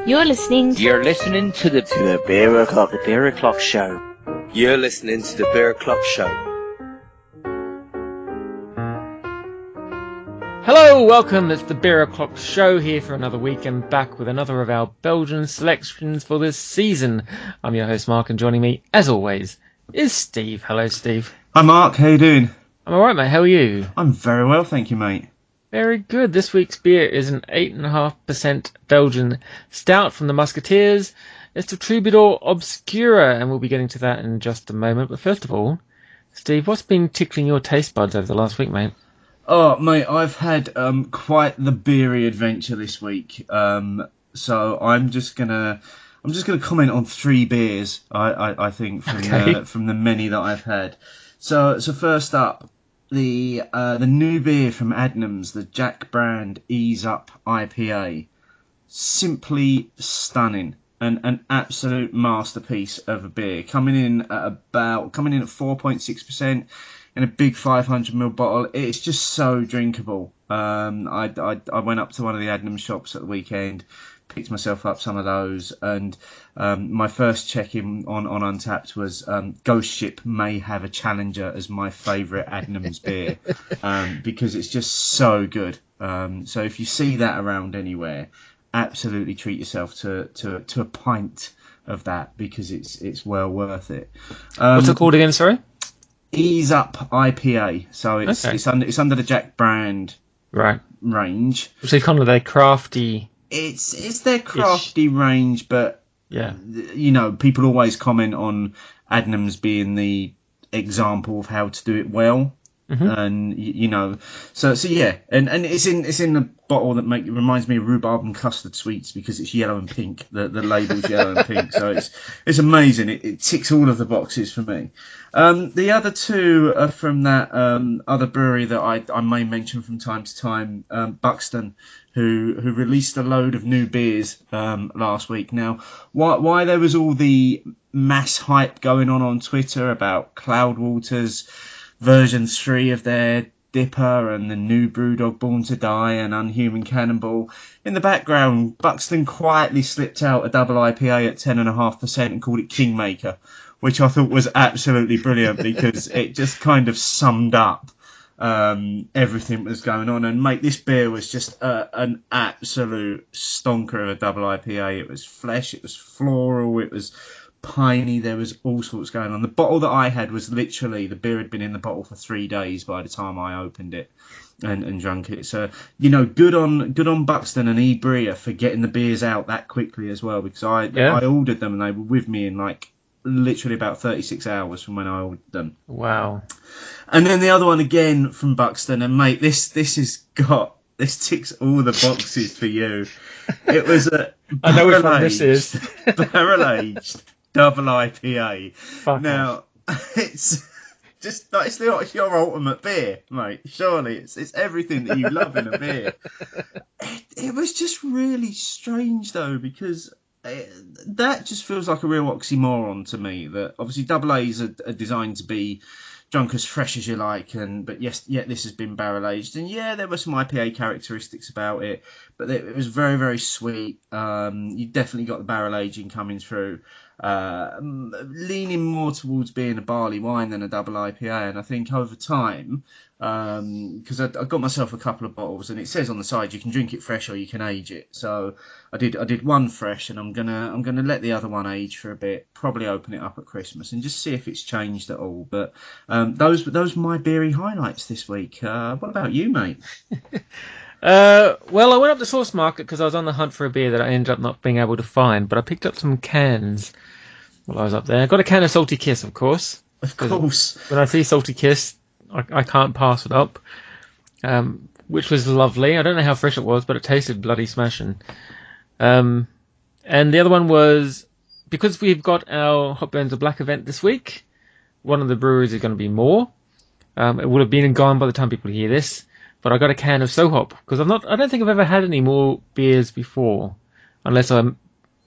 You're listening to the Beer O'Clock, the Beer O'Clock Show. You're listening to the Beer O'Clock Show. Hello, welcome. It's the Beer O'Clock Show here for another week and back with another of our Belgian selections for this season. I'm your host Mark, and joining me, as always, is Steve. Hello, Steve. Hi Mark, how you doing? I'm alright, mate. How are you? I'm very well, thank you, mate. Very good. This week's beer is an 8.5% Belgian stout from the Musketeers. It's the Troubador Obscura, and we'll be getting to that in just a moment. But first of all, Steve, what's been tickling your taste buds over the last week, mate? Oh, mate, I've had quite the beery adventure this week. So I'm just gonna comment on three beers. I think from the many that I've had. So first up, the new beer from Adnams, the Jack Brand Ease Up IPA, simply stunning. An absolute masterpiece of a beer, coming in at 4.6% in a big 500ml bottle. It's just so drinkable. I went up to one of the Adnams shops at the weekend, picked myself up some of those, and my first check-in on Untapped was Ghost Ship may have a challenger as my favourite Adnams beer, because it's just so good. So if you see that around anywhere, absolutely treat yourself to a pint of that, because it's well worth it. What's it called again, sorry? Ease Up IPA. So it's under the Jack Brand range. So kind of their crafty. It's their crafty range, but yeah, you know, people always comment on Adnams being the example of how to do it well. Mm-hmm. And you know, so yeah, and it's in the bottle that reminds me of rhubarb and custard sweets, because it's yellow and pink. The label's yellow and pink, so it's amazing. It ticks all of the boxes for me. The other two are from that other brewery that I may mention from time to time, Buxton, who released a load of new beers last week. Now, why there was all the mass hype going on Twitter about Cloudwater's version 3 of their Dipper and the new Brewdog Born to Die and Unhuman Cannonball, in the background, Buxton quietly slipped out a double IPA at 10.5% and called it Kingmaker, which I thought was absolutely brilliant, because it just kind of summed up everything that was going on. And mate, this beer was just an absolute stonker of a double IPA. It was flesh, it was floral, it was piney, there was all sorts going on. The bottle that I had was literally, the beer had been in the bottle for 3 days by the time I opened it and drank it. So, you know, good on Buxton and Ebria for getting the beers out that quickly as well, because I ordered them and they were with me in like literally about 36 hours from when I ordered them. Wow. And then the other one again from Buxton, and mate, this ticks all the boxes for you. It was a I know which one this is. barrel-aged double IPA. Fuck now, it's just it's your ultimate beer, mate. Surely it's everything that you love in a beer. It was just really strange though, because that just feels like a real oxymoron to me. That obviously double A's are designed to be drunk as fresh as you like, but yet this has been barrel aged, and yeah, there were some IPA characteristics about it, but it was very, very sweet. You definitely got the barrel aging coming through, leaning more towards being a barley wine than a double IPA. And I think over time, because I got myself a couple of bottles, and it says on the side you can drink it fresh or you can age it. So I did one fresh, and I'm gonna let the other one age for a bit. Probably open it up at Christmas and just see if it's changed at all. But those were my beery highlights this week. What about you, mate? Well, I went up to Source Market because I was on the hunt for a beer that I ended up not being able to find, but I picked up some cans while I was up there. I got a can of Salty Kiss, of course. Of course. When I see Salty Kiss, I can't pass it up, which was lovely. I don't know how fresh it was, but it tasted bloody smashing. And the other one was, because we've got our Hot Burns of Black event this week, one of the breweries is going to be more. It would have been and gone by the time people hear this. But I got a can of Sohop, because I don't think I've ever had any more beers before, unless I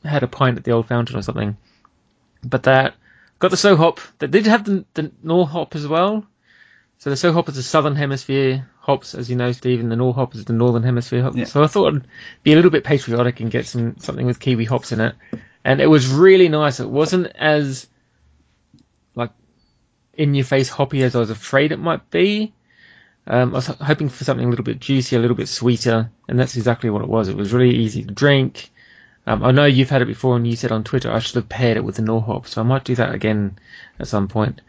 had a pint at the Old Fountain or something. But that got the Sohop. That did have the Nor hop as well. So the SoHop is the Southern Hemisphere hops, as you know, Steve, and the Norhop is the Northern Hemisphere hops. Yeah. So I thought I'd be a little bit patriotic and get something with Kiwi hops in it. And it was really nice. It wasn't as, like, in-your-face hoppy as I was afraid it might be. I was hoping for something a little bit juicy, a little bit sweeter, and that's exactly what it was. It was really easy to drink. I know you've had it before, and you said on Twitter I should have paired it with the Norhop, so I might do that again at some point.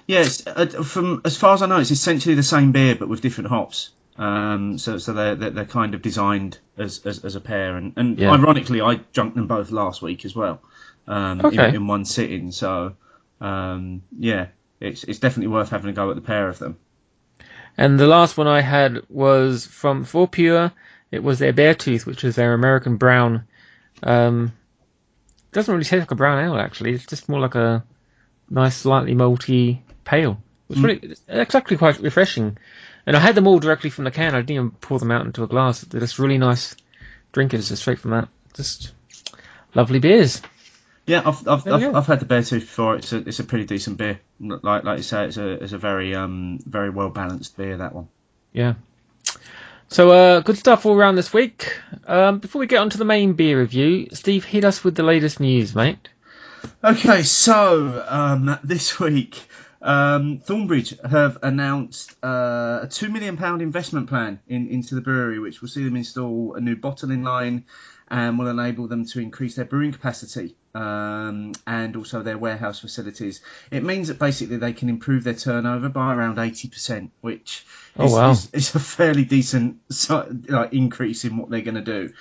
Yes, from as far as I know, it's essentially the same beer but with different hops. So they're kind of designed as a pair, and ironically, I drank them both last week as well, in one sitting. So it's definitely worth having a go at the pair of them. And the last one I had was from For Pure. It was their Beartooth, which is their American brown. Doesn't really taste like a brown ale actually. It's just more like a nice, slightly malty pale. It's actually quite refreshing. And I had them all directly from the can. I didn't even pour them out into a glass. They're just really nice drinkers, just straight from that. Just lovely beers. Yeah, I've had the Beartooth before. It's a pretty decent beer. Like you say, it's a very very well balanced beer, that one. Yeah. So good stuff all around this week. Before we get on to the main beer review, Steve, hit us with the latest news, mate. Okay, so this week, Thornbridge have announced a £2 million investment plan into the brewery, which will see them install a new bottling line and will enable them to increase their brewing capacity and also their warehouse facilities. It means that basically they can improve their turnover by around 80%, which is a fairly decent increase in what they're going to do.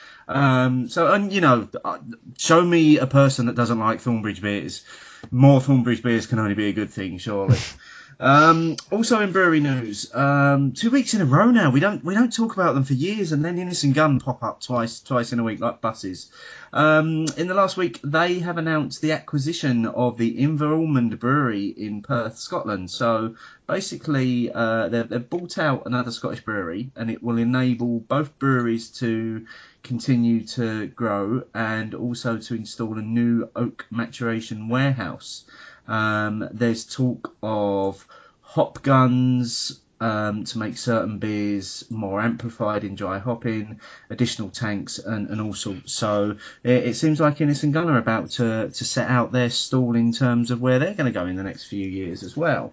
Show me a person that doesn't like Thornbridge beers. More Thornbridge beers can only be a good thing, surely. Also in brewery news, 2 weeks in a row now. We don't talk about them for years, and then Innis and Gunn pop up twice in a week like buses. In the last week, they have announced the acquisition of the Envelopment Brewery in Perth, Scotland. So basically, they've bought out another Scottish brewery, and it will enable both breweries to continue to grow and also to install a new oak maturation warehouse. There's talk of hop guns to make certain beers more amplified in dry hopping, additional tanks and all sorts. So it seems like Innis and Gunn are about to set out their stall in terms of where they're going to go in the next few years as well.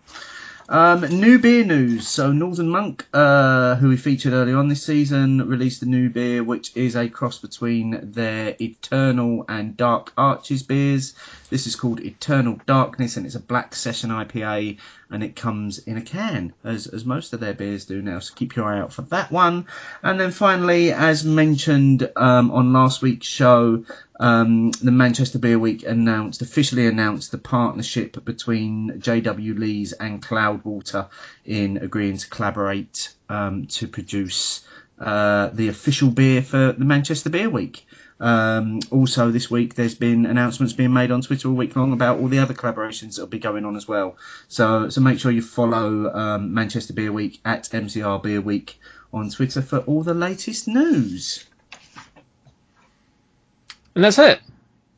New beer news. So Northern Monk, who we featured early on this season, released a new beer which is a cross between their Eternal and Dark Arches beers. This is called Eternal Darkness, and it's a black session IPA, and it comes in a can, as most of their beers do now, so keep your eye out for that one. And then finally, as mentioned on last week's show, the Manchester Beer Week officially announced the partnership between JW Lees and Cloudwater in agreeing to collaborate to produce the official beer for the Manchester Beer Week. Also this week there's been announcements being made on Twitter all week long about all the other collaborations that will be going on as well. So make sure you follow Manchester Beer Week at MCR Beer Week on Twitter for all the latest news. And that's it.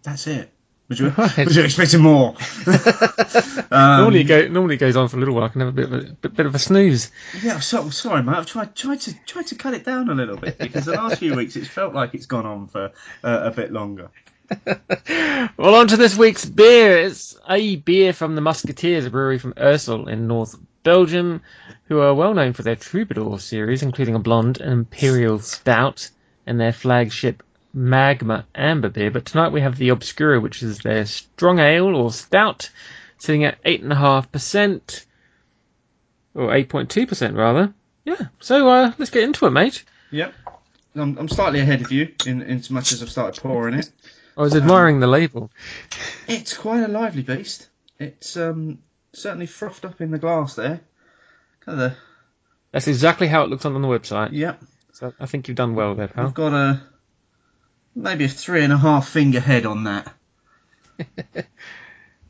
That's it. Was you expecting more? Normally it goes on for a little while. I can have a bit of a snooze. Yeah, sorry, mate. I've tried to cut it down a little bit because the last few weeks it's felt like it's gone on for a bit longer. Well, on to this week's beer. It's a beer from the Musketeers, a brewery from Ursel in North Belgium, who are well known for their Troubador series, including a blonde, an imperial stout, and their flagship Magma Amber beer. But tonight we have the Obscura, which is their strong ale or stout, sitting at 8.5%, or 8.2% rather. Yeah, so let's get into it, mate. Yep. I'm slightly ahead of you in so much as I've started pouring it. I was admiring the label. It's quite a lively beast. It's certainly frothed up in the glass there. That's exactly how it looks on the website. Yep. So I think you've done well there, pal. I've got maybe a 3.5 finger head on that.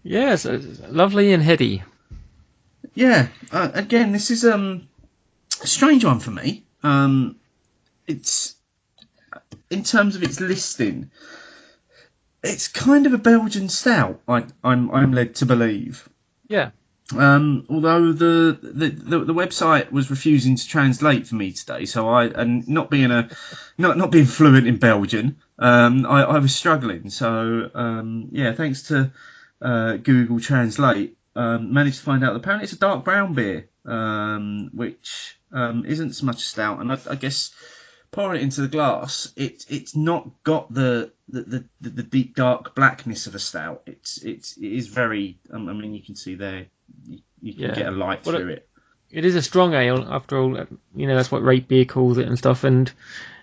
Yeah, so lovely and heady. Yeah. Again, this is a strange one for me. It's in terms of its listing, it's kind of a Belgian stout. I'm led to believe. Yeah. Although the website was refusing to translate for me today, so and not being fluent in Belgian, I was struggling. So thanks to Google Translate, managed to find out that apparently it's a dark brown beer, which isn't so much a stout, and I guess pouring it into the glass, it's not got the deep dark blackness of a stout. It is very. I mean, you can see there. You can get a light through it. It is a strong ale, after all. That's what Rate Beer calls it and stuff. And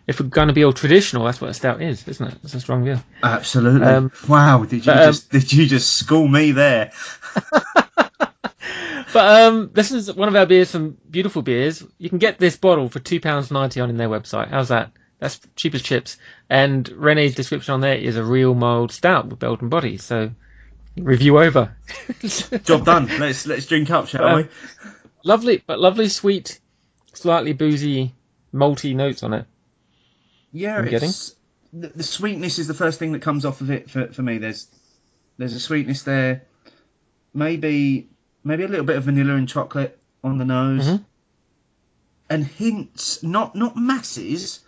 if we're going to be all traditional, that's what a stout is, isn't it? It's a strong beer. Absolutely. Wow! Did you just school me there? But this is one of our beers from Beautiful Beers. You can get this bottle for £2.90 on their website. How's that? That's cheap as chips. And Rene's description on there is a real mild stout with Belgian body. So. Review over. Job done. Let's drink up, shall we? Lovely, sweet, slightly boozy, malty notes on it. Yeah, the sweetness is the first thing that comes off of it for me. There's a sweetness there, maybe a little bit of vanilla and chocolate on the nose, and hints, not masses,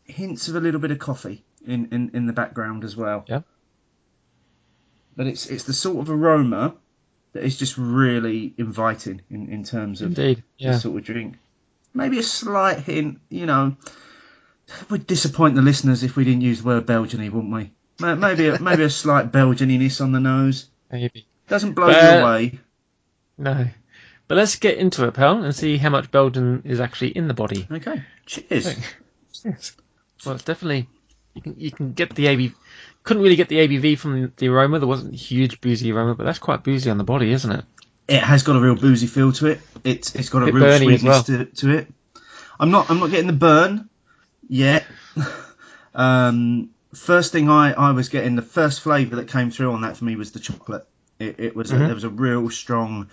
hints of a little bit of coffee in the background as well. Yeah. But it's the sort of aroma that is just really inviting in terms of the sort of drink. Maybe a slight hint, we'd disappoint the listeners if we didn't use the word Belgian-y, wouldn't we? Maybe a slight Belgian-iness on the nose. Maybe. Doesn't blow you away. No. But let's get into it, pal, and see how much Belgian is actually in the body. Okay. Cheers. Cheers. Well, it's definitely... You can get the ABV... Couldn't really get the ABV from the aroma. There wasn't a huge boozy aroma, but that's quite boozy on the body, isn't it? It has got a real boozy feel to it. It's got a real sweetness to it. I'm not getting the burn yet. First thing I was getting, the first flavour that came through on that for me was the chocolate. There was a real strong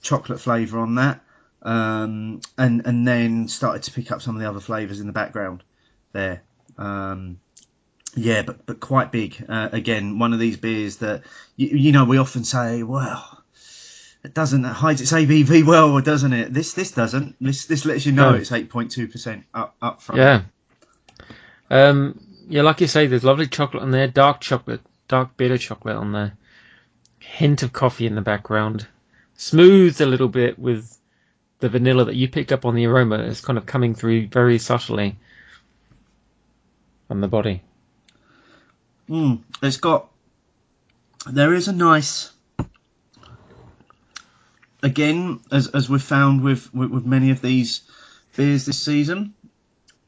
chocolate flavour on that, and then started to pick up some of the other flavours in the background there. But quite big. Again, one of these beers that we often say, well, it hides its ABV well, doesn't it? This doesn't. This lets you know it's 8.2% up front. Yeah, like you say, there's lovely chocolate on there, dark bitter chocolate on there, hint of coffee in the background, smooths a little bit with the vanilla that you picked up on the aroma. It's kind of coming through very subtly on the body. There is a nice, again, as we've found with many of these beers this season,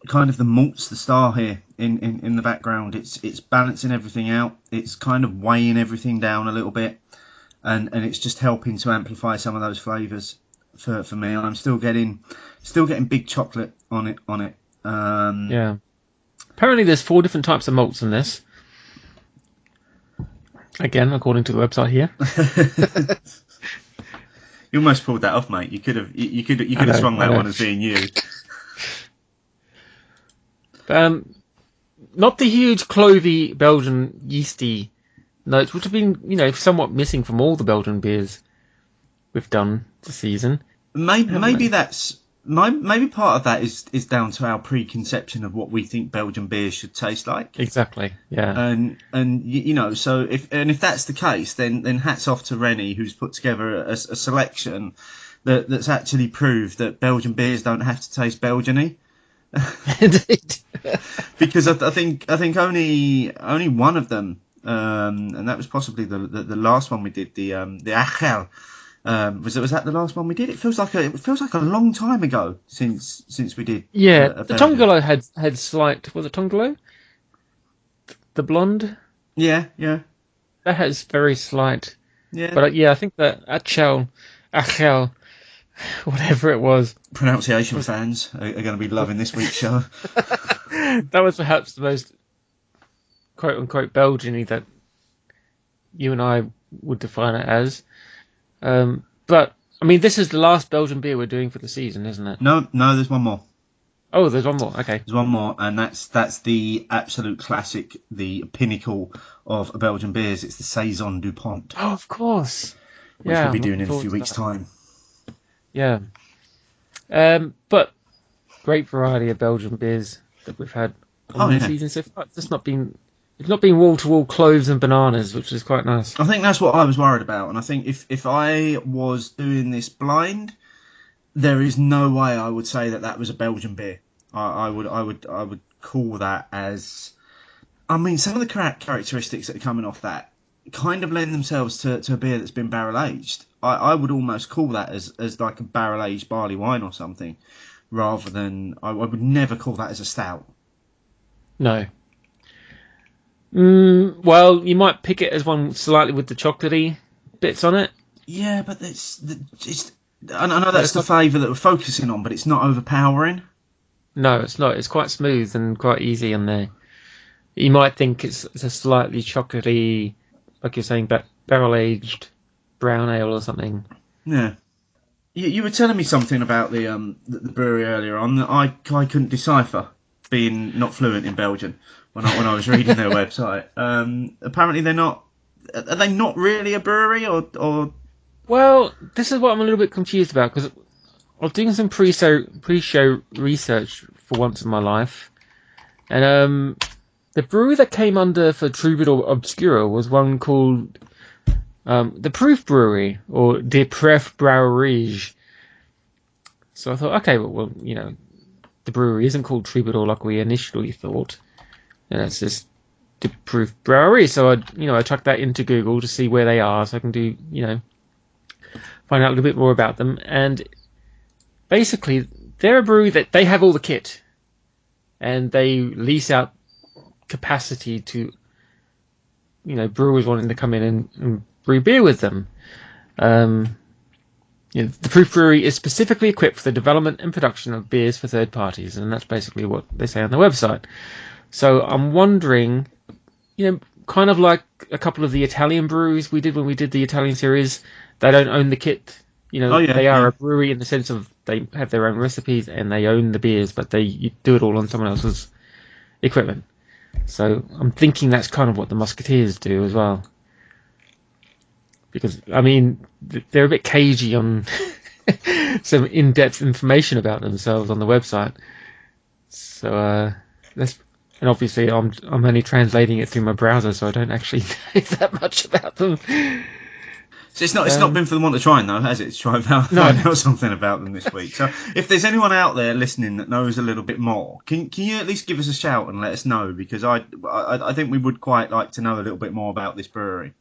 kind of the malt's the star here in the background. It's balancing everything out. It's kind of weighing everything down a little bit, and it's just helping to amplify some of those flavours for me. I'm still getting big chocolate on it. Apparently there's 4 different types of malts in this. Again, according to the website here. You almost pulled that off, mate. You could have swung that one as being you. Not the huge clovey Belgian yeasty notes, which have been, somewhat missing from all the Belgian beers we've done this season. Maybe part of that is down to our preconception of what we think Belgian beers should taste like. Exactly. Yeah. And so if that's the case, then hats off to Rennie, who's put together a selection that's actually proved that Belgian beers don't have to taste Belgian-y. Indeed. Because I think only one of them, and that was possibly the last one we did, the Achel. Was that the last one we did? It feels like a long time ago since we did. Yeah, the Tongolo had slight. Was it Tongolo? The blonde. Yeah. That has very slight. Yeah. But I think that Achel, whatever it was. Pronunciation fans are going to be loving this week's show. That was perhaps the most quote unquote Belgian-y that you and I would define it as. But I mean, this is the last Belgian beer we're doing for the season, isn't it? No, there's one more. Oh, there's one more. Okay, there's one more, and that's the absolute classic, the pinnacle of Belgian beers. It's the Saison du Pont. Oh, of course. which Yeah, we'll be I'm doing looking in a forward few to weeks' that. time. Yeah. But great variety of Belgian beers that we've had Oh on the yeah, season so far. It's not been wall to wall cloves and bananas, which is quite nice. I think that's what I was worried about, and I think if I was doing this blind, there is no way I would say that was a Belgian beer. I would call that as. I mean, some of the characteristics that are coming off that kind of lend themselves to a beer that's been barrel aged. I would almost call that as like a barrel aged barley wine or something, rather than I would never call that as a stout. No. Well, you might pick it as one slightly with the chocolatey bits on it. Yeah, but I know that's It's the not, flavour that we're focusing on, but it's not overpowering. no, it's not. It's quite smooth and quite easy in there. You might think it's a slightly chocolatey, like you're saying, barrel aged brown ale or something. Yeah. You were telling me something about the brewery earlier on that I couldn't decipher, being not fluent in Belgian when I was reading their website. Apparently they're not. Are they not really a brewery or? Well, this is what I'm a little bit confused about because I was doing some pre-show research for once in my life, and the brewery that came under for Troubador Obscura was one called the Proof Brewery or De Pref Brouwerij. So I thought, okay, well, the brewery isn't called Troubadour like we initially thought, and it's just De Proof Brewery. So I chucked that into Google to see where they are, so I can do find out a little bit more about them. And basically, they're a brewery that they have all the kit, and they lease out capacity to brewers wanting to come in and brew beer with them. The Proof Brewery is specifically equipped for the development and production of beers for third parties, and that's basically what they say on their website. So I'm wondering, kind of like a couple of the Italian breweries we did when we did the Italian series, they don't own the kit. They are a brewery in the sense of they have their own recipes and they own the beers, but they do it all on someone else's equipment. So I'm thinking that's kind of what the Musketeers do as well. Because, I mean, they're a bit cagey on some in-depth information about themselves on the website. So, and obviously I'm only translating it through my browser, so I don't actually know that much about them. So it's not been for the want of trying though, has it? To try and find out something about them this week. So if there's anyone out there listening that knows a little bit more, can you at least give us a shout and let us know? Because I think we would quite like to know a little bit more about this brewery.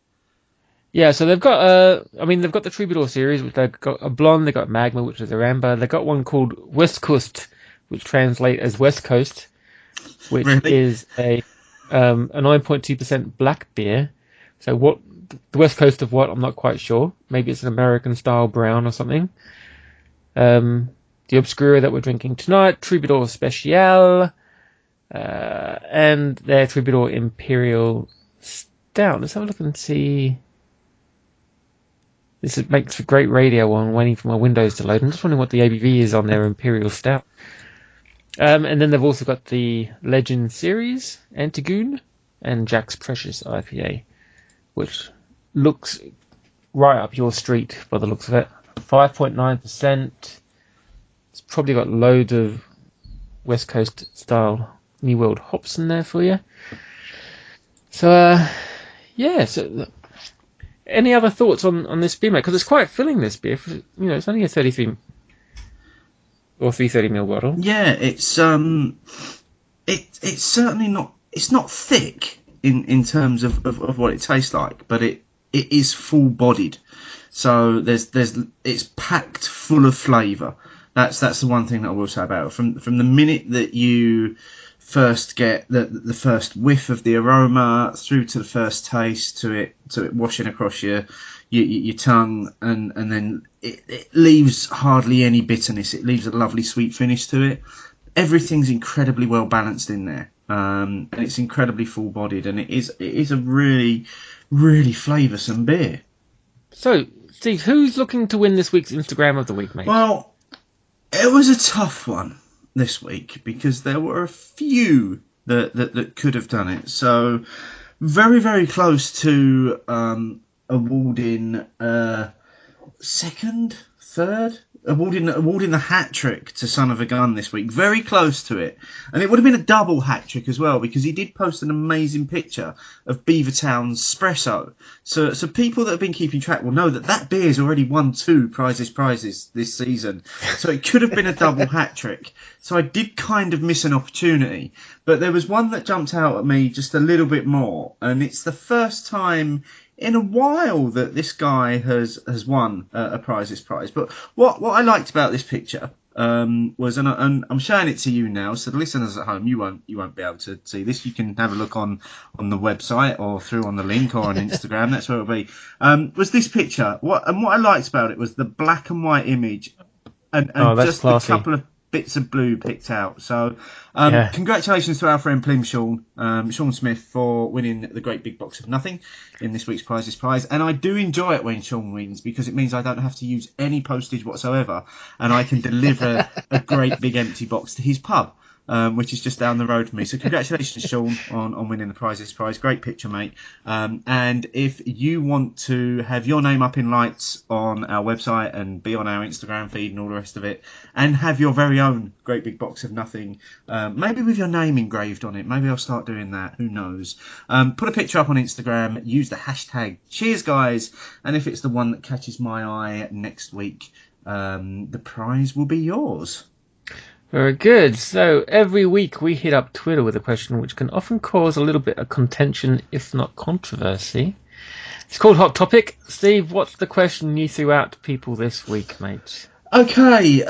Yeah, so they've got they've got the Troubadour series, which they've got a blonde, they've got Magma, which is their amber, they've got one called West Coast, which translates as West Coast, which is a 9.2% black beer. So what the West Coast of what, I'm not quite sure. Maybe it's an American style brown or something. The Obscura that we're drinking tonight, Troubador Special, and their Troubador Imperial Stout. Let's have a look and see. This makes for great radio while I'm waiting for my Windows to load. I'm just wondering what the ABV is on their Imperial Stout. And then they've also got the Legend Series, Antigoon, and Jack's Precious IPA, which looks right up your street by the looks of it. 5.9%. It's probably got loads of West Coast style New World hops in there for you. So, so... Any other thoughts on this beer, mate? Because it's quite filling, this beer. It's only a 33 or 330ml bottle. Yeah, it's certainly not. It's not thick in terms of what it tastes like, but it is full bodied. So it's packed full of flavour. That's the one thing that I will say about it. From the minute that you first get the first whiff of the aroma through to the first taste to it washing across your tongue and then it leaves hardly any bitterness. It leaves a lovely sweet finish to it. Everything's incredibly well balanced in there, and it's incredibly full bodied, and it is a really really flavoursome beer. So Steve, who's looking to win this week's Instagram of the week, mate? Well, it was a tough one this week because there were a few that could have done it. So very very close to awarding second, third, awarding the hat trick to Son of a Gun this week. Very close to it. And it would have been a double hat trick as well, because he did post an amazing picture of Beavertown's Espresso. So people that have been keeping track will know that beer's already won 2 prizes this season. So it could have been a double hat trick. So I did kind of miss an opportunity. But there was one that jumped out at me just a little bit more. And it's the first time in a while that this guy has won a prize. But what I liked about this picture was, and I'm showing it to you now, so the listeners at home, you won't be able to see this. You can have a look on the website or through on the link or on Instagram. That's where it'll be. Was this picture? What I liked about it was the black and white image and just classy. A couple of bits of blue picked out. So congratulations to our friend Plim Sean Smith, for winning the great big box of nothing in this week's prize. And I do enjoy it when Sean wins, because it means I don't have to use any postage whatsoever, and I can deliver a great big empty box to his pub, which is just down the road from me. So congratulations, Sean, on winning the prize. Great picture, mate. And if you want to have your name up in lights on our website and be on our Instagram feed and all the rest of it, and have your very own great big box of nothing, maybe with your name engraved on it, maybe I'll start doing that, who knows. Put a picture up on Instagram, use the hashtag cheers guys, and if it's the one that catches my eye next week, the prize will be yours. Very good. So every week we hit up Twitter with a question which can often cause a little bit of contention, if not controversy. It's called Hot Topic. Steve, what's the question you threw out to people this week, mate? Okay,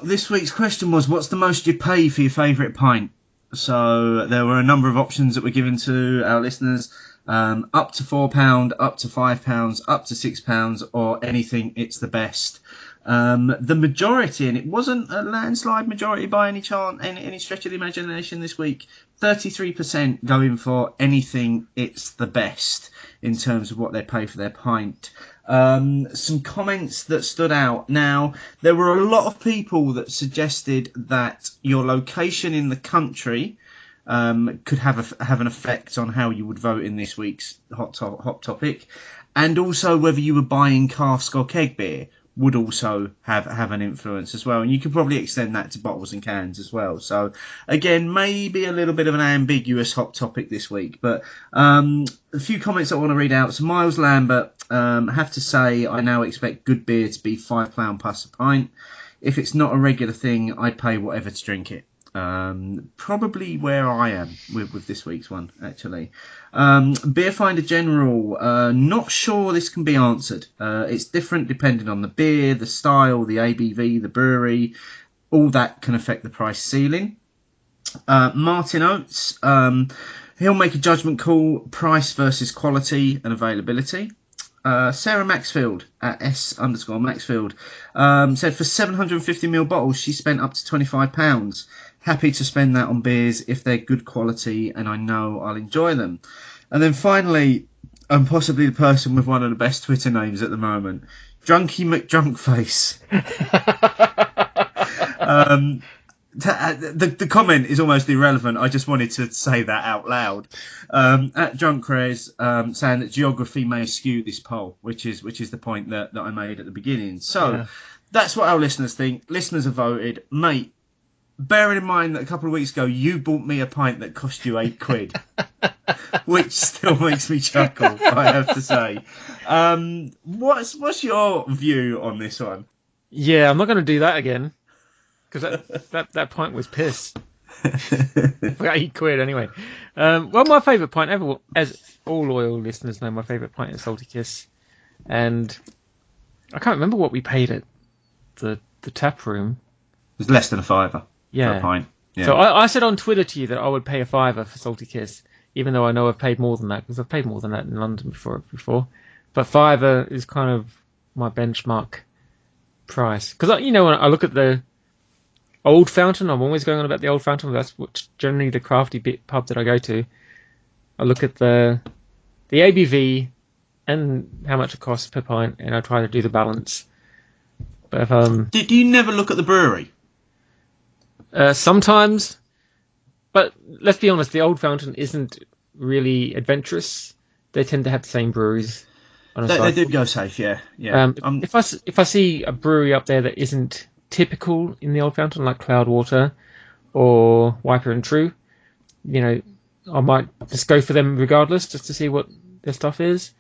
this week's question was, what's the most you pay for your favourite pint? So there were a number of options that were given to our listeners. Up to £4, up to £5, up to £6, or anything, it's the best. The majority, and it wasn't a landslide majority by any chance, any stretch of the imagination this week, 33% going for anything, it's the best in terms of what they pay for their pint. Some comments that stood out. Now, there were a lot of people that suggested that your location in the country could have an effect on how you would vote in this week's hot topic, and also whether you were buying cask or keg beer would also have an influence as well, and you could probably extend that to bottles and cans as well. So again, maybe a little bit of an ambiguous hot topic this week, but a few comments I want to read out. So Miles Lambert, have to say I now expect good beer to be £5 plus a pint. If it's not a regular thing, I pay whatever to drink it. Probably where I am with this week's one, actually. Beer Finder General, not sure this can be answered. It's different depending on the beer, the style, the ABV, the brewery. All that can affect the price ceiling. Martin Oates, he'll make a judgment call, price versus quality and availability. Sarah Maxfield at S_Maxfield said for 750ml bottles she spent up to £25. Happy to spend that on beers if they're good quality and I know I'll enjoy them. And then finally, and possibly the person with one of the best Twitter names at the moment, Drunky McDrunkface. The comment is almost irrelevant. I just wanted to say that out loud. At Drunkrez, saying that geography may skew this poll, which is the point that I made at the beginning. So that's what our listeners think. Listeners have voted, mate. Bearing in mind that a couple of weeks ago you bought me a pint that cost you £8, which still makes me chuckle, I have to say. What's your view on this one? Yeah, I'm not going to do that again, because that pint was piss. For £8 anyway. Well, my favourite pint ever, as all loyal listeners know, my favourite pint is Salty Kiss, and I can't remember what we paid at the tap room. It was less than £5 for a pint. Yeah. So I said on Twitter to you that I would pay £5 for Salty Kiss, even though I know I've paid more than that, because I've paid more than that in London before. But £5 is kind of my benchmark price. Because, when I look at the Old Fountain, I'm always going on about the Old Fountain. That's generally the crafty pub that I go to. I look at the ABV and how much it costs per pint, and I try to do the balance. But do you never look at the brewery? Sometimes, but let's be honest, the Old Fountain isn't really adventurous. They tend to have the same breweries. on a They cycle. did go safe, yeah. If I see a brewery up there that isn't typical in the Old Fountain, like Cloudwater or Wiper and True, I might just go for them regardless, just to see what their stuff is.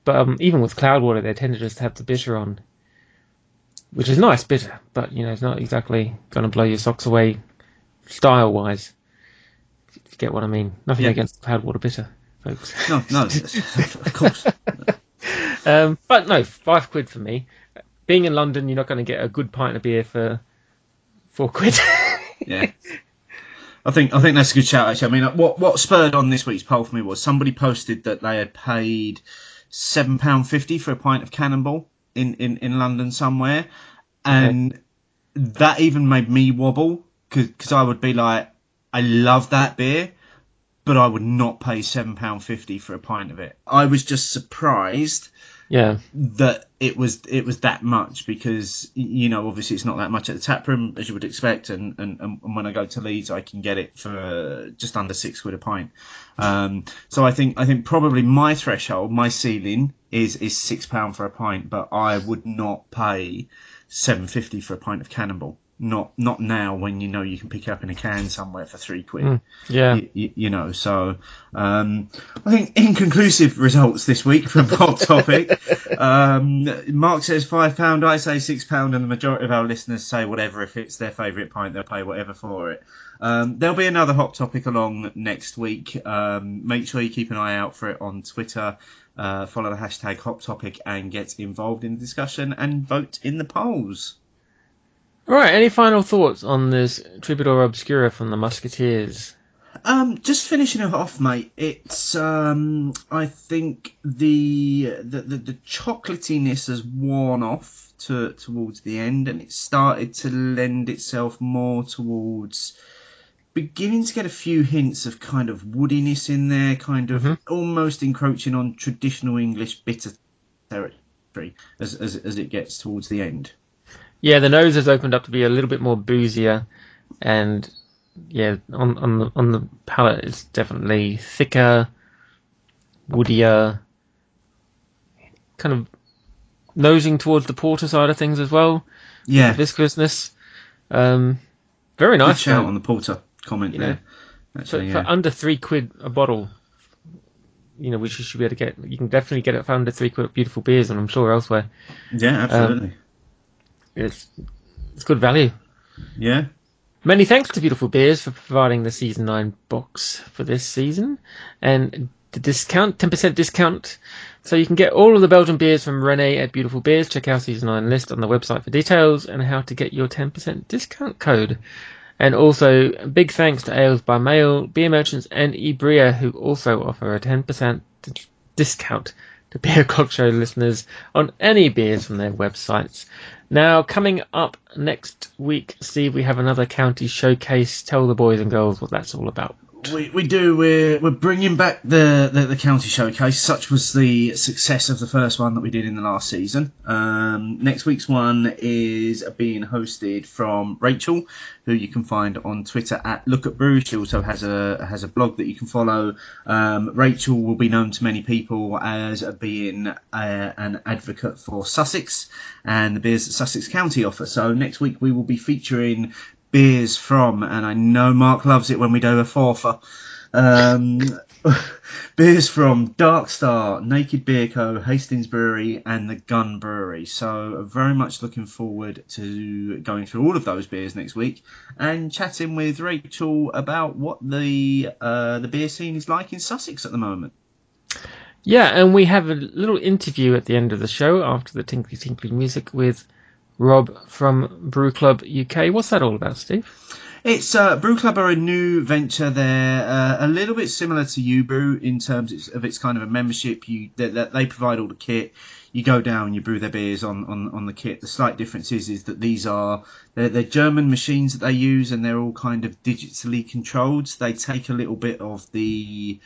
But even with Cloudwater, they tend to just have the bitter on, which is nice bitter, but it's not exactly going to blow your socks away style-wise. If you get what I mean. Nothing against Cloudwater bitter, folks. No, of course. But no, £5 for me. Being in London, you're not going to get a good pint of beer for £4. Yeah. I think that's a good shout, actually. I mean, what spurred on this week's poll for me was somebody posted that they had paid £7.50 for a pint of Cannonball in London somewhere, and that even made me wobble, because I would be like, I love that beer, but I would not pay £7.50 for a pint of it. I was just surprised that it was that much, because obviously it's not that much at the tap room, as you would expect, and when I go to Leeds I can get it for just under £6 a pint. So I think probably my threshold, my ceiling is £6 for a pint, but I would not pay £7.50 for a pint of Cannonball. Not now, when you can pick it up in a can somewhere for £3. So I think inconclusive results this week from Pop Topic. Mark says £5, I say £6, and the majority of our listeners say whatever. If it's their favourite pint, they'll pay whatever for it. There'll be another Hot Topic along next week. Make sure you keep an eye out for it on Twitter. Follow the hashtag Hot Topic and get involved in the discussion and vote in the polls. All right, any final thoughts on this Troubador Obscura from the Musketeers? Just finishing it off, mate. It's I think the chocolatiness has worn off towards the end, and it started to lend itself more towards beginning to get a few hints of kind of woodiness in there, kind of almost encroaching on traditional English bitter territory as it gets towards the end. Yeah, the nose has opened up to be a little bit more boozier, and on the palate it's definitely thicker, woodier, kind of nosing towards the porter side of things as well. Yeah, the viscousness. Very nice. Good shout on the porter comment there. Actually, for under £3 a bottle, which you should be able to get. You can definitely get it for under £3 at Beautiful Beers, and I'm sure elsewhere. Yeah, absolutely. It's good value. Yeah. Many thanks to Beautiful Beers for providing the Season 9 box for this season, and the discount, 10% discount, so you can get all of the Belgian beers from Rene at Beautiful Beers. Check our Season 9 list on the website for details and how to get your 10% discount code. And also, big thanks to Ales by Mail, Beer Merchants and Ibria, who also offer a 10% discount to Beer Clock Show listeners on any beers from their websites. Now, coming up next week, Steve, we have another county showcase. Tell the boys and girls what that's all about. We do. We're bringing back the county showcase. Such was the success of the first one that we did in the last season. Next week's one is being hosted from Rachel, who you can find on Twitter at Look at Brew. She also has a blog that you can follow. Rachel will be known to many people as being an advocate for Sussex and the beers that Sussex County offer. So next week we will be featuring beers from, and I know Mark loves it when we do a forfer, beers from Dark Star, Naked Beer Co, Hastings Brewery and the Gun Brewery. So very much looking forward to going through all of those beers next week and chatting with Rachel about what the beer scene is like in Sussex at the moment. Yeah, and we have a little interview at the end of the show after the tinkly tinkly music with Rob from Brew Club UK. What's that all about, Steve? It's Brew Club are a new venture. They're a little bit similar to You Brew in terms of its kind of a membership. They provide all the kit. You go down and you brew their beers on the kit. The slight difference is that they're German machines that they use, and they're all kind of digitally controlled. They take a little bit of the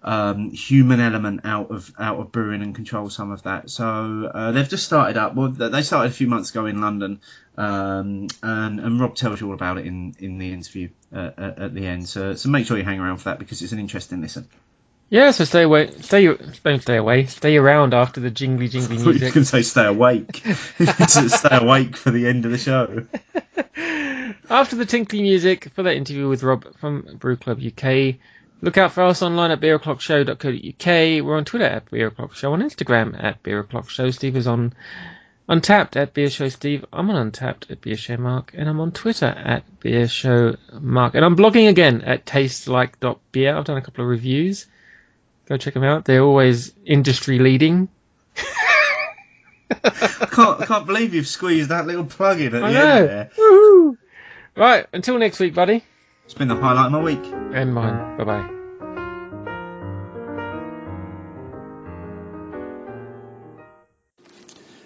human element out of brewing and control some of that. So they've just started up. Well, they started a few months ago in London, and Rob tells you all about it in the interview at the end. So make sure you hang around for that, because it's an interesting listen. Yeah, so stay away. Don't stay away. Stay around after the jingly I thought you were music. going to say stay awake. Stay awake for the end of the show. After the tinkly music for that interview with Rob from Brew Club UK. Look out for us online at beeroclockshow.co.uk. We're on Twitter at Beer O'Clock Show, on Instagram at Beer O'Clock Show. Steve is on Untapped at Beer Show Steve. I'm on Untapped at Beer Show Mark, and I'm on Twitter at Beer Show Mark. And I'm blogging again at tastelike.beer. I've done a couple of reviews. Go check them out. They're always industry leading. I can't believe you've squeezed that little plug in at the end there. Woohoo! Right, until next week, buddy. It's been the highlight of my week. And mine. Bye-bye.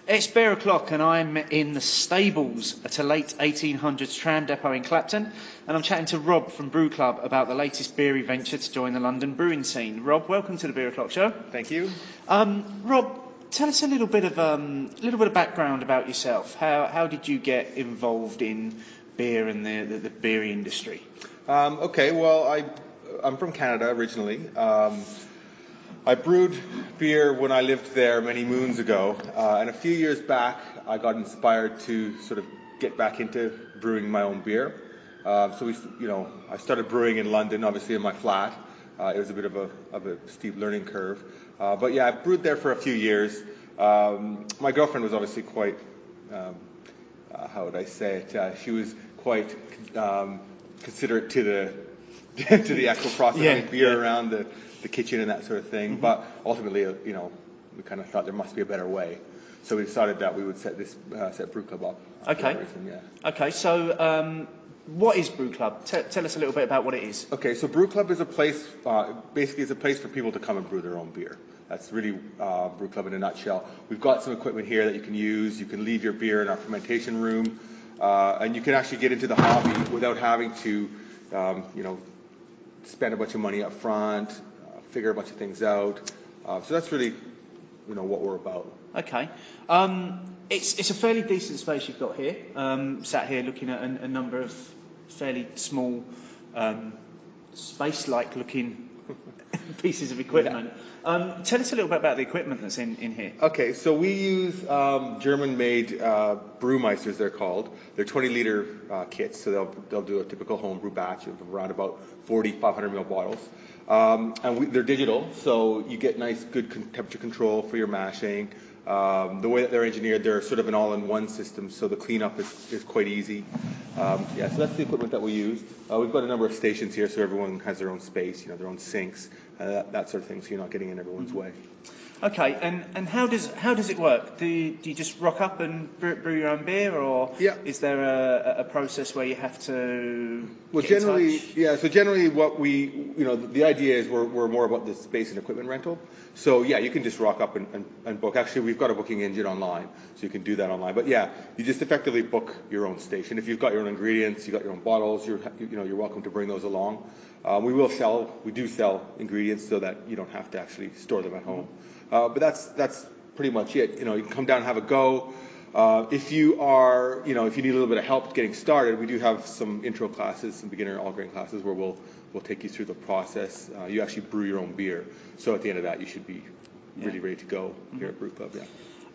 It's Beer O'Clock and I'm in the stables at a late 1800s tram depot in Clapton, and I'm chatting to Rob from Brew Club about the latest beery venture to join the London brewing scene. Rob, welcome to the Beer O'Clock Show. Thank you. Rob, tell us a little bit of background about yourself. How did you get involved in beer and the beery industry? Okay, well, I'm from Canada originally. I brewed beer when I lived there many moons ago, and a few years back I got inspired to sort of get back into brewing my own beer. So I started brewing in London, obviously in my flat. It was a bit of a steep learning curve, but yeah, I brewed there for a few years. My girlfriend was obviously quite, how would I say it? She was quite considerate to the actual process of beer around the kitchen and that sort of thing. Mm-hmm. But ultimately, we kind of thought there must be a better way. So we decided that we would set Brew Club up. Okay. Okay. So, what is Brew Club? Tell us a little bit about what it is. Okay. So Brew Club is a place. Basically, it's a place for people to come and brew their own beer. That's really Brew Club in a nutshell. We've got some equipment here that you can use. You can leave your beer in our fermentation room, and you can actually get into the hobby without having to, spend a bunch of money up front. Figure a bunch of things out. So that's really, what we're about. Okay. It's a fairly decent space you've got here. Sat here looking at a number of fairly small, space-like looking pieces of equipment. Yeah. Tell us a little bit about the equipment that's in here. Okay, so we use German-made Brewmeisters, they're called. They're 20-liter kits, so they'll do a typical home brew batch of around about 40 500 ml bottles. And they're digital, so you get nice, good temperature control for your mashing. The way that they're engineered, they're sort of an all-in-one system, so the cleanup is quite easy. So that's the equipment that we use. We've got a number of stations here, so everyone has their own space, their own sinks, that sort of thing, so you're not getting in everyone's way. Okay, and how does it work? Do you just rock up and brew your own beer, or is there a process where you have to? Well, generally, So generally, what we, the idea is we're more about the space and equipment rental. So you can just rock up and book. Actually, we've got a booking engine online, so you can do that online. But you just effectively book your own station. If you've got your own ingredients, you've got your own bottles, you're welcome to bring those along. We do sell ingredients so that you don't have to actually store them at home. But that's pretty much it. You can come down and have a go. If you need a little bit of help getting started, we do have some intro classes, some beginner all-grain classes where we'll take you through the process. You actually brew your own beer. So at the end of that, you should be really ready to go here at Brew Club. Yeah.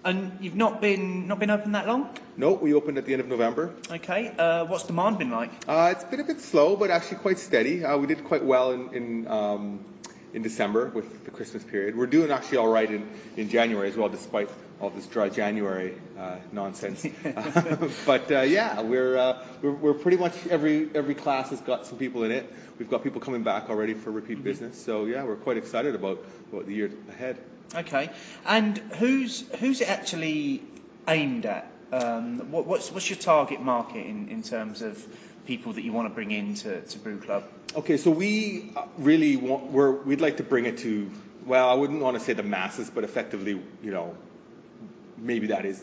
And you've not been open that long? No, we opened at the end of November. Okay. What's demand been like? It's been a bit slow, but actually quite steady. We did quite well in December with the Christmas period. We're doing actually all right in January as well, despite all this dry January nonsense. But we're pretty much every class has got some people in it. We've got people coming back already for repeat business. So we're quite excited about the year ahead. Okay, and who's it actually aimed at? What's your target market in terms of people that you want to bring into Brew Club? Okay, so we really we'd like to bring it to, well, I wouldn't want to say the masses, but effectively, maybe that is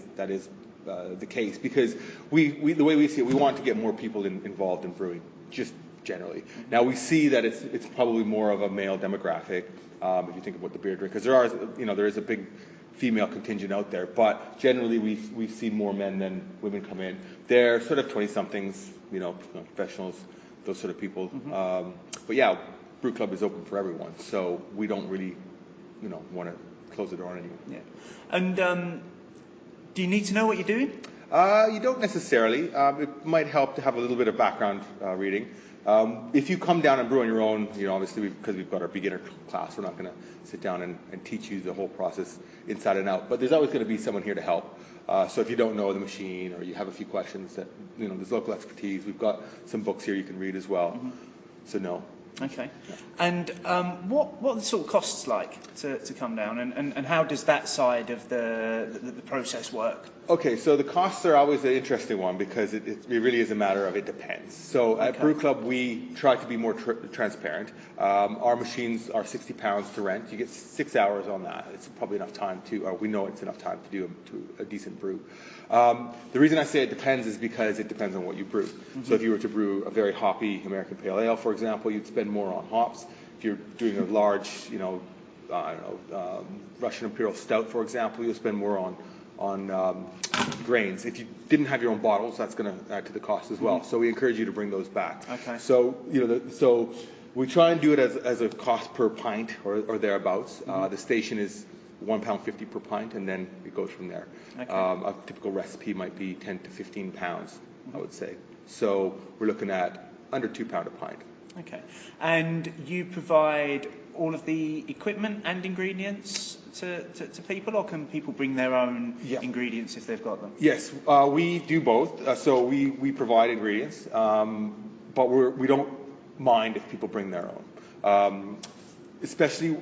the case, because we the way we see it, we want to get more people involved in brewing, just generally. Now we see that it's probably more of a male demographic, if you think about the beer drinkers. There is a big female contingent out there, but generally we've seen more men than women come in. They're sort of 20-somethings, professionals, those sort of people. Mm-hmm. But Brew Club is open for everyone, so we don't really, want to close the door on anyone. Yeah. And do you need to know what you're doing? You don't necessarily. It might help to have a little bit of background reading. If you come down and brew on your own, obviously because we've got our beginner class, we're not going to sit down and teach you the whole process inside and out. But there's always going to be someone here to help. So if you don't know the machine or you have a few questions that, there's local expertise. We've got some books here you can read as well. Mm-hmm. So no. Okay. Yeah. And what are the sort of costs like to come down, and how does that side of the process work? Okay, so the costs are always an interesting one because it really is a matter of it depends. So at Brew Club, we try to be more transparent. Our machines are £60 to rent. You get 6 hours on that. It's probably enough time we know it's enough time to do a decent brew. The reason I say it depends is because it depends on what you brew. Mm-hmm. So if you were to brew a very hoppy American Pale Ale, for example, you'd spend more on hops. If you're doing a large, Russian Imperial Stout, for example, you'll spend more on grains. If you didn't have your own bottles, that's going to add to the cost as well. Mm-hmm. So we encourage you to bring those back. Okay. So so we try and do it as a cost per pint or thereabouts. Mm-hmm. The station is £1.50 per pint, and then it goes from there. Okay. A typical recipe might be 10 to 15 pounds, mm-hmm. I would say. So we're looking at under £2 a pint. Okay. And you provide all of the equipment and ingredients to people, or can people bring their own ingredients if they've got them? Yes, we do both. So we provide ingredients, but we don't mind if people bring their own. Especially,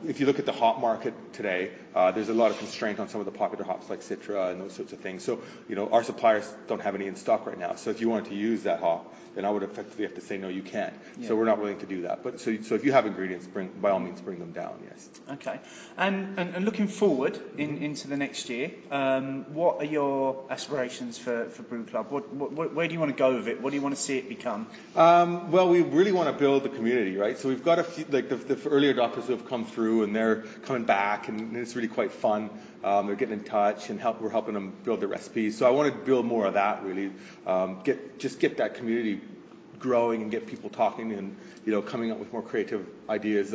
if you look at the hop market today, there's a lot of constraint on some of the popular hops like Citra and those sorts of things. So, our suppliers don't have any in stock right now. So if you wanted to use that hop, then I would effectively have to say, no, you can't. Yeah. So we're not willing to do that. But so if you have ingredients, by all means, bring them down, yes. Okay. And looking forward into the next year, what are your aspirations for Brew Club? Where do you want to go with it? What do you want to see it become? Well, we really want to build the community, right? So we've got a few, like the early adopters who have come through, and they're coming back, and it's really quite fun. They're getting in touch, and we're helping them build their recipes. So I want to build more of that, really. Get that community growing and get people talking and coming up with more creative ideas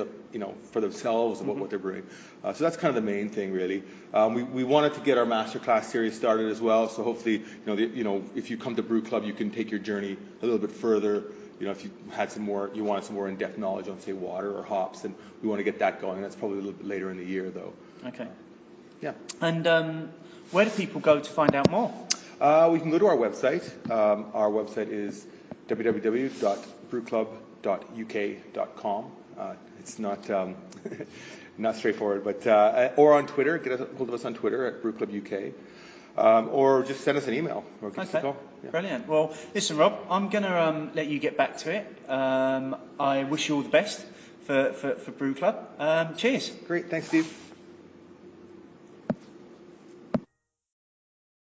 for themselves about what they're brewing. So that's kind of the main thing, really. We wanted to get our masterclass series started as well. So hopefully, if you come to Brew Club, you can take your journey a little bit further. If you wanted some more in-depth knowledge on, say, water or hops, and we want to get that going. That's probably a little bit later in the year, though. Okay. Yeah. And where do people go to find out more? We can go to our website. Our website is www.brewclub.uk.com. It's not not straightforward, but or on Twitter. Get a hold of us on Twitter at Brew Club UK. Or just send us an email or give us a call. Yeah. Brilliant. Well, listen, Rob, I'm going to let you get back to it. I wish you all the best for Brew Club. Cheers. Great. Thanks, Steve.